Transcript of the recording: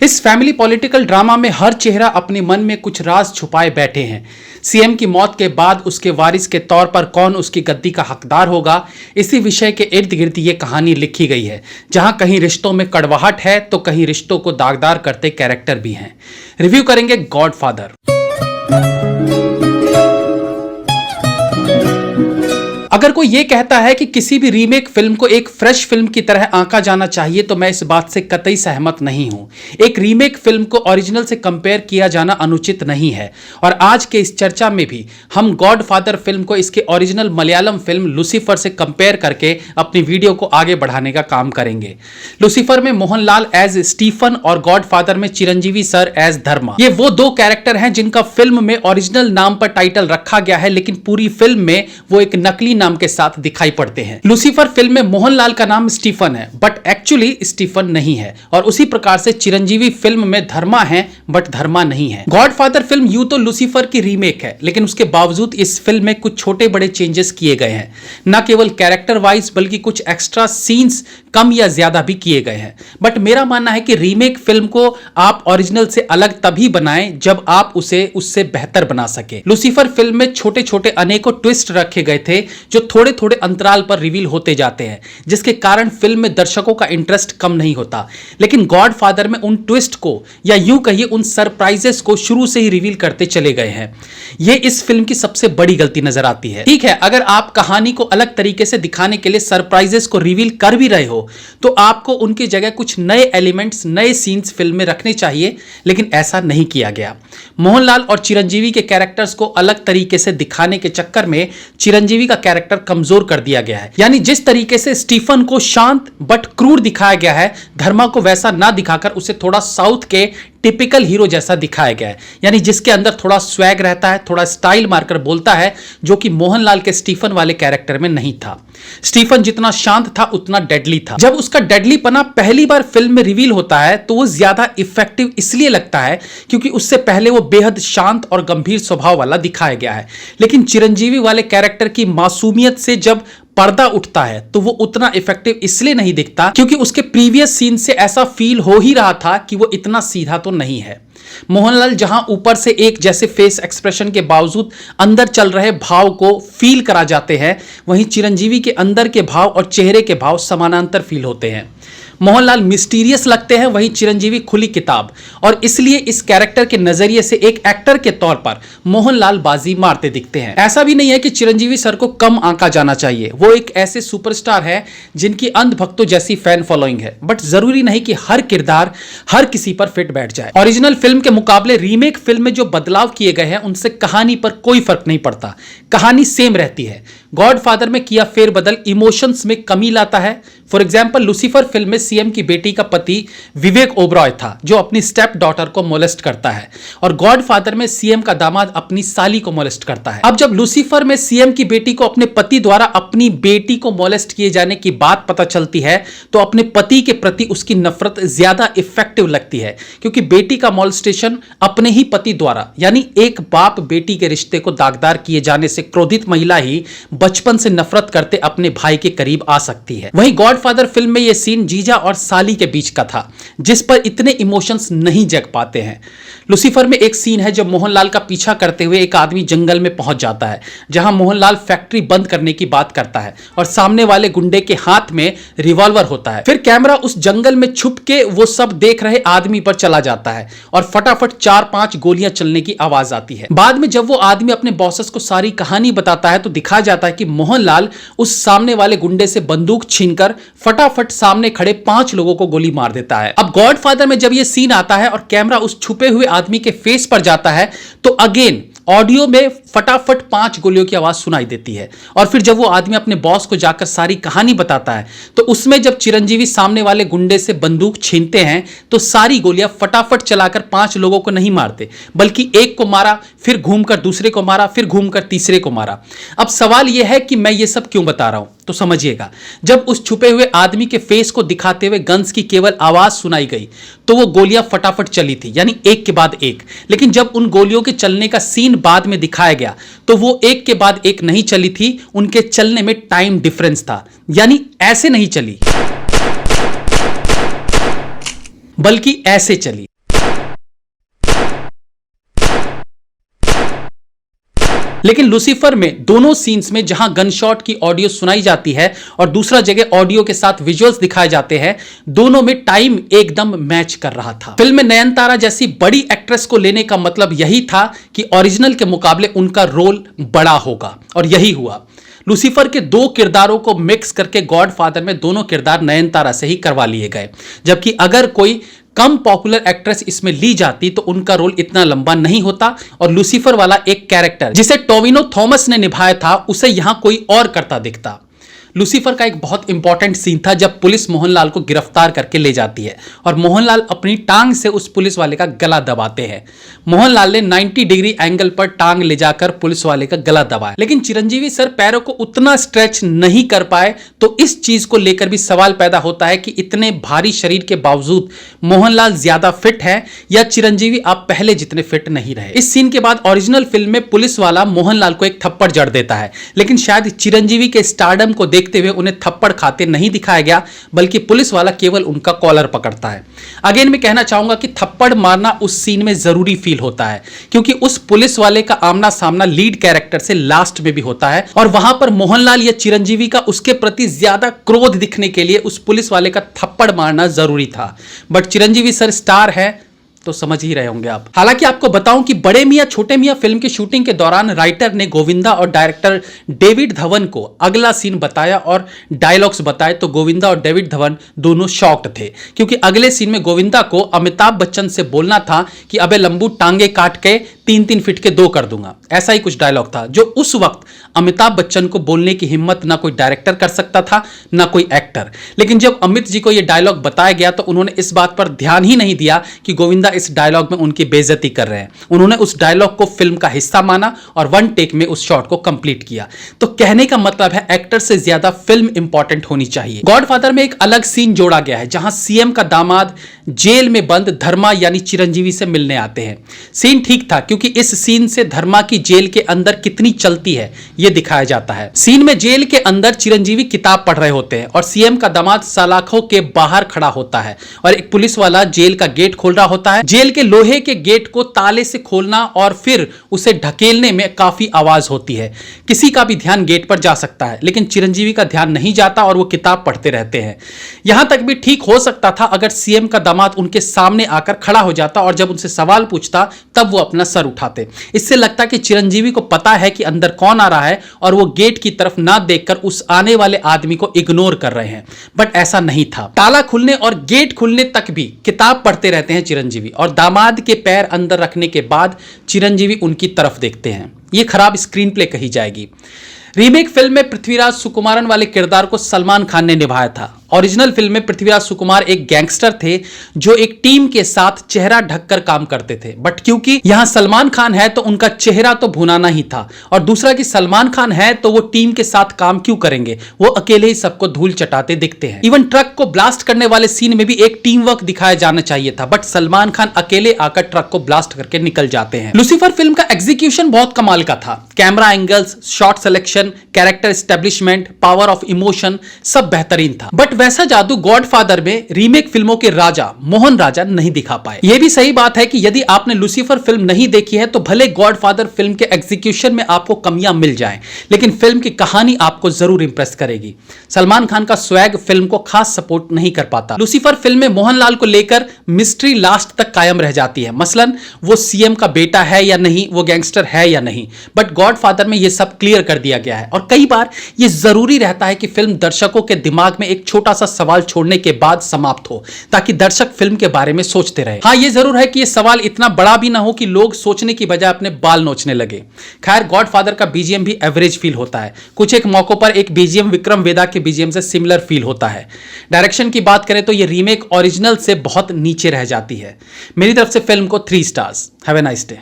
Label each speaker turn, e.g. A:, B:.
A: इस family political drama में हर चेहरा अपने मन में कुछ राज छुपाए बैठे हैं। सीएम की मौत के बाद उसके वारिस के तौर पर कौन उसकी गद्दी का हकदार होगा, इसी विषय के इर्द गिर्द ये कहानी लिखी गई है, जहां कहीं रिश्तों में कड़वाहट है तो कहीं रिश्तों को दागदार करते कैरेक्टर भी हैं। रिव्यू करेंगे गॉडफादर। अगर कोई ये कहता है कि किसी भी रीमेक फिल्म को एक फ्रेश फिल्म की तरह आंका जाना चाहिए तो मैं इस बात से कतई सहमत नहीं हूं। एक रीमेक फिल्म को ओरिजिनल से कंपेयर किया जाना अनुचित नहीं है और आज के इस चर्चा में भी हम गॉडफादर फिल्म को इसके ओरिजिनल मलयालम फिल्म लूसीफर से कंपेयर करके अपनी वीडियो को आगे बढ़ाने का काम करेंगे। लूसीफर में मोहनलाल एज स्टीफन और गॉडफादर में चिरंजीवी सर एज धर्मा। ये वो दो कैरेक्टर हैं जिनका फिल्म में ओरिजिनल नाम पर टाइटल रखा गया है, लेकिन पूरी फिल्म में वो एक नकली नाम के साथ दिखाई पड़ते हैं। लूसीफर फिल्म में मोहनलाल का नाम स्टीफन है बट एक्चुअली स्टीफन नहीं है, और उसी प्रकार से चिरंजीवी फिल्म में धर्मा है बट धर्मा नहीं है। गॉडफादर फिल्म यूं तो लूसीफर की रीमेक है, लेकिन उसके बावजूद इस फिल्म में कुछ छोटे बड़े चेंजेस किए गए हैं। न केवल कैरेक्टर वाइज बल्कि कुछ एक्स्ट्रा सीन्स कम या ज्यादा भी किए गए हैं। बट मेरा मानना है कि रीमेक फिल्म को आप ओरिजिनल से अलग तभी बनाएं जब आप उसे उससे बेहतर बना सके। लूसीफर फिल्म में छोटे छोटे अनेकों ट्विस्ट रखे गए थे जो थोड़े थोड़े अंतराल पर रिवील होते जाते हैं, जिसके कारण फिल्म में दर्शकों का इंटरेस्ट कम नहीं होता। लेकिन गॉडफादर में उन ट्विस्ट को या यूं कहिए उन सरप्राइजेस को शुरू से ही रिवील करते चले गए हैं। यह इस फिल्म की सबसे बड़ी गलती नजर आती है। ठीक है, अगर आप कहानी को अलग तरीके से दिखाने के लिए सरप्राइजेस को रिवील कर भी रहे हो तो आपको उनकी जगह कुछ नए एलिमेंट्स, नए सीन्स फिल्म में रखने चाहिए, लेकिन ऐसा नहीं किया गया। मोहनलाल और चिरंजीवी के कैरेक्टर्स को अलग तरीके से दिखाने के चक्कर में चिरंजीवी का कैरेक्टर कमजोर कर दिया गया है। यानी जिस तरीके से स्टीफन को शांत बट क्रूर दिखाया गया है, धर्मा को वैसा ना दिखाकर उसे थोड़ा साउथ के टिपिकल हीरो जैसा दिखाया गया है। यानी जिसके अंदर थोड़ा स्वैग रहता है, थोड़ा स्टाइल मारकर बोलता है, जो कि मोहनलाल के स्टीफन वाले कैरेक्टर में नहीं था। स्टीफन जितना शांत था उतना डेडली था। जब उसका डेडलीपना पहली बार फिल्म में रिवील होता है तो वो ज्यादा इफेक्टिव इसलिए लगता है क्योंकि उससे पहले वो बेहद शांत और गंभीर स्वभाव वाला दिखाया गया है। लेकिन चिरंजीवी वाले कैरेक्टर की मासूमियत से जब पर्दा उठता है तो वो उतना इफेक्टिव इसलिए नहीं दिखता क्योंकि उसके प्रीवियस सीन से ऐसा फील हो ही रहा था कि वो इतना सीधा तो नहीं है। मोहनलाल जहां ऊपर से एक जैसे फेस एक्सप्रेशन के बावजूद अंदर चल रहे भाव को फील करा जाते हैं, वहीं चिरंजीवी के अंदर के भाव और चेहरे के भाव समानांतर फील होते हैं। मोहनलाल मिस्टीरियस लगते हैं, वहीं चिरंजीवी खुली किताब, और इसलिए इस कैरेक्टर के नजरिए से एक एक्टर के तौर पर मोहनलाल बाजी मारते दिखते हैं। ऐसा भी नहीं है कि चिरंजीवी सर को कम आंका जाना चाहिए, वो एक ऐसे सुपरस्टार है जिनकी अंधभक्तों जैसी फैन फॉलोइंग है, बट जरूरी नहीं कि हर किरदार हर किसी पर फिट बैठ जाए। ओरिजिनल फिल्म के मुकाबले रीमेक फिल्म में जो बदलाव किए गए हैं उनसे कहानी पर कोई फर्क नहीं पड़ता, कहानी सेम रहती है। गॉडफादर में किया फेरबदल इमोशंस में कमी लाता है। फॉर एग्जाम्पल, लूसीफर फिल्म में सीएम की बेटी का पति विवेक ओबरॉय था जो अपनी स्टेप डॉटर को मोलेस्ट करता है, और गॉडफादर में सीएम का दामाद अपनी साली को मोलेस्ट करता है। अब जब लूसीफर में सीएम की बेटी को अपने पति द्वारा अपनी बेटी को मोलेस्ट किए जाने की बात पता चलती है तो अपने पति के प्रति उसकी नफरत ज्यादा इफेक्टिव लगती है, क्योंकि बेटी का मोलेस्टेशन अपने ही पति द्वारा, यानी एक बाप बेटी के रिश्ते को दागदार किए जाने से क्रोधित महिला ही बचपन से नफरत करते अपने भाई के करीब आ सकती है। वहीं गॉडफादर फिल्म में यह सीन जीजा और साली के बीच का था, जिस पर इतने इमोशंस नहीं जग पाते हैं। लूसीफर में एक सीन है जब मोहनलाल का पीछा करते हुए एक आदमी जंगल में पहुंच जाता है, जहां मोहनलाल फैक्ट्री बंद करने की बात करता है और सामने वाले गुंडे के हाथ में रिवॉल्वर होता है। फिर कैमरा उस जंगल में छुप के वो सब देख रहे आदमी पर चला जाता है और फटाफट 4-5 गोलियां चलने की आवाज आती है। बाद में जब वो आदमी अपने बॉसेस को सारी कहानी बताता है तो दिखाया जाता है कि मोहनलाल उस सामने वाले गुंडे से बंदूक छीनकर फटाफट सामने खड़े 5 लोगों को गोली मार देता है। अब गॉडफादर में जब यह सीन आता है और कैमरा उस छुपे हुए आदमी के फेस पर जाता है तो अगेन ऑडियो में फटाफट 5 गोलियों की आवाज सुनाई देती है। और फिर जब वो आदमी अपने बॉस को जाकर सारी कहानी बताता है तो उसमें जब चिरंजीवी सामने वाले गुंडे से बंदूक छीनते हैं तो सारी गोलियां फटाफट चलाकर 5 लोगों को नहीं मारते, बल्कि एक को मारा, फिर घूमकर दूसरे को मारा, फिर घूमकर तीसरे को मारा। अब सवाल यह है कि मैं ये सब क्यों बता रहा हूं, तो समझिएगा। जब उस छुपे हुए आदमी के फेस को दिखाते हुए गन्स की केवल आवाज सुनाई गई तो वो गोलियां फटाफट चली थी, यानी एक के बाद एक। लेकिन जब उन गोलियों के चलने का सीन बाद में दिखाया गया तो वो एक के बाद एक नहीं चली थी, उनके चलने में टाइम डिफरेंस था, यानी ऐसे नहीं चली बल्कि ऐसे चली। लेकिन लूसीफर में दोनों सीन्स में जहां गनशॉट की ऑडियो सुनाई जाती है और दूसरा जगह ऑडियो के साथ विजुअल्स दिखाए जाते हैं, दोनों में टाइम एकदम मैच कर रहा था। फिल्म में नयनतारा जैसी बड़ी एक्ट्रेस को लेने का मतलब यही था कि ओरिजिनल के मुकाबले उनका रोल बड़ा होगा, और यही हुआ। लूसीफर के दो किरदारों को मिक्स करके गॉडफादर में दोनों किरदार नयनतारा से ही करवा लिए गए, जबकि अगर कोई कम पॉपुलर एक्ट्रेस इसमें ली जाती तो उनका रोल इतना लंबा नहीं होता और लूसीफर वाला एक कैरेक्टर जिसे टोविनो थॉमस ने निभाया था उसे यहां कोई और करता दिखता। लूसीफर का एक बहुत इंपॉर्टेंट सीन था जब पुलिस मोहनलाल को गिरफ्तार करके ले जाती है और मोहनलाल अपनी टांग से उस पुलिस वाले का गला दबाते हैं। मोहनलाल ने 90 डिग्री एंगल पर टांग ले जाकर पुलिस वाले का गला दबाया, लेकिन चिरंजीवी सर पैरों को उतना स्ट्रेच नहीं कर पाए, तो इस चीज को लेकर भी सवाल पैदा होता है कि इतने भारी शरीर के बावजूद मोहनलाल ज्यादा फिट है या चिरंजीवी आप पहले जितने फिट नहीं रहे। इस सीन के बाद ओरिजिनल फिल्म में पुलिस वाला मोहनलाल को एक थप्पड़ जड़ देता है, लेकिन शायद चिरंजीवी के स्टारडम को देखते हुए उन्हें थप्पड़ खाते नहीं दिखाया गया, बल्कि पुलिस वाला केवल उनका कॉलर पकड़ता है। अगेन मैं कहना चाहूंगा कि थप्पड़ मारना उस सीन में जरूरी फील होता है, क्योंकि उस पुलिस वाले का आमना सामना लीड कैरेक्टर से लास्ट में भी होता है और वहां पर मोहनलाल या चिरंजीवी का उसके प्रति ज्यादा क्रोध दिखने के लिए उस पुलिस वाले का थप्पड़ मारना जरूरी था। बट चिरंजीवी सर स्टार है तो समझ ही रहे होंगे आप। हालांकि आपको बताऊं कि बड़े मियां छोटे मियां फिल्म की शूटिंग के दौरान राइटर ने गोविंदा और डायरेक्टर डेविड धवन को अगला सीन बताया और डायलॉग्स बताए, तो गोविंदा और डेविड धवन दोनों शॉक्ड थे, क्योंकि अगले सीन में गोविंदा को अमिताभ बच्चन से बोलना था कि अबे लंबू टांगे काट के 3-3 फीट के 2 कर दूंगा। ऐसा ही कुछ डायलॉग था जो उस वक्त अमिताभ बच्चन को बोलने की हिम्मत ना कोई डायरेक्टर कर सकता था ना कोई एक्टर। लेकिन जब अमित जी को यह डायलॉग बताया गया तो उन्होंने इस बात पर ध्यान ही नहीं दिया कि गोविंदा इस डायलॉग में उनकी बेइज्जती कर रहे हैं। उन्होंने उस डायलॉग को फिल्म का हिस्सा माना और वन टेक में उस शॉट को कंप्लीट किया। तो कहने का मतलब है एक्टर से ज्यादा फिल्म इंपॉर्टेंट होनी चाहिए। गॉडफादर में एक अलग सीन जोड़ा गया है जहां सीएम का दामाद जेल में बंद धर्मा यानी चिरंजीवी से मिलने आते हैं। सीन ठीक था क्योंकि इस सीन से धर्मा की जेल के अंदर कितनी चलती है यह दिखाया जाता है। सीन में जेल के अंदर चिरंजीवी किताब पढ़ रहे होते हैं और सीएम का दामाद सलाखों के बाहर खड़ा होता है और एक पुलिस वाला जेल का गेट खोल रहा होता है। जेल के लोहे के गेट को ताले से खोलना और फिर उसे ढकेलने में काफी आवाज होती है। किसी का भी ध्यान गेट पर जा सकता है, लेकिन चिरंजीवी का ध्यान नहीं जाता और वो किताब पढ़ते रहते हैं। यहां तक भी ठीक हो सकता था अगर सीएम का दामाद उनके सामने आकर खड़ा हो जाता और जब उनसे सवाल पूछता तब वो अपना सर उठाते। इससे लगता कि चिरंजीवी को पता है कि अंदर कौन आ रहा है और वो गेट की तरफ ना देखकर उस आने वाले आदमी को इग्नोर कर रहे हैं। बट ऐसा नहीं था। ताला खुलने और गेट खुलने तक भी किताब पढ़ते रहते हैं चिरंजीवी और दामाद के पैर अंदर रखने के बाद चिरंजीवी उनकी तरफ देखते हैं। यह खराब स्क्रीन प्ले कही जाएगी। रीमेक फिल्म में पृथ्वीराज सुकुमारन वाले किरदार को सलमान खान ने निभाया था। ओरिजिनल फिल्म में पृथ्वीराज सुकुमार एक गैंगस्टर थे जो एक टीम के साथ चेहरा ढककर काम करते थे। बट क्योंकि यहां सलमान खान है तो उनका चेहरा तो भुनाना ही था, और दूसरा कि सलमान खान है तो वो टीम के साथ काम क्यों करेंगे, वो अकेले ही सबको धूल चटाते दिखते हैं। इवन ट्रक को ब्लास्ट करने वाले सीन में भी एक टीम वर्क दिखाया जाना चाहिए था, बट सलमान खान अकेले आकर ट्रक को ब्लास्ट करके निकल जाते हैं। लूसीफर फिल्म का एग्जीक्यूशन बहुत कमाल का था। Camera angles, shot selection, character establishment, power of emotion सब बेहतरीन था। बट वैसा जादू गॉडफादर में रीमेक फिल्मों के राजा मोहन राजा नहीं दिखा पाए। यह भी सही बात है कि यदि आपने लूसीफर फिल्म नहीं देखी है तो भले गॉडफादर फिल्म के एग्जीक्यूशन में आपको कमियां मिल जाएं, लेकिन फिल्म की कहानी आपको जरूर इंप्रेस करेगी। सलमान खान का स्वैग फिल्म को खास सपोर्ट नहीं कर पाता। लूसीफर फिल्म में मोहनलाल को लेकर मिस्ट्री लास्ट तक कायम रह जाती है। मसलन वो सीएम का बेटा है या नहीं, वो गैंगस्टर है या नहीं। बट गॉडफादर में यह सब क्लियर कर दिया गया है और कई बार यह जरूरी रहता है कि फिल्म दर्शकों के दिमाग में एक छोटा सा सवाल छोड़ने के बाद समाप्त हो, ताकि दर्शक फिल्म के बारे में सोचते रहे। हाँ, यह जरूर है कि यह सवाल इतना बड़ा भी ना हो कि लोग सोचने की बजाय अपने बाल नोचने लगे। खैर, गॉडफादर का बीजीएम भी एवरेज फील होता है। कुछ एक मौकों पर एक बीजीएम विक्रम वेदा के बीजीएम से सिमिलर फील होता है। डायरेक्शन की बात करें तो यह रीमेक ओरिजिनल से बहुत नीचे रह जाती है। मेरी तरफ से फिल्म को 3 stars. Have a nice day.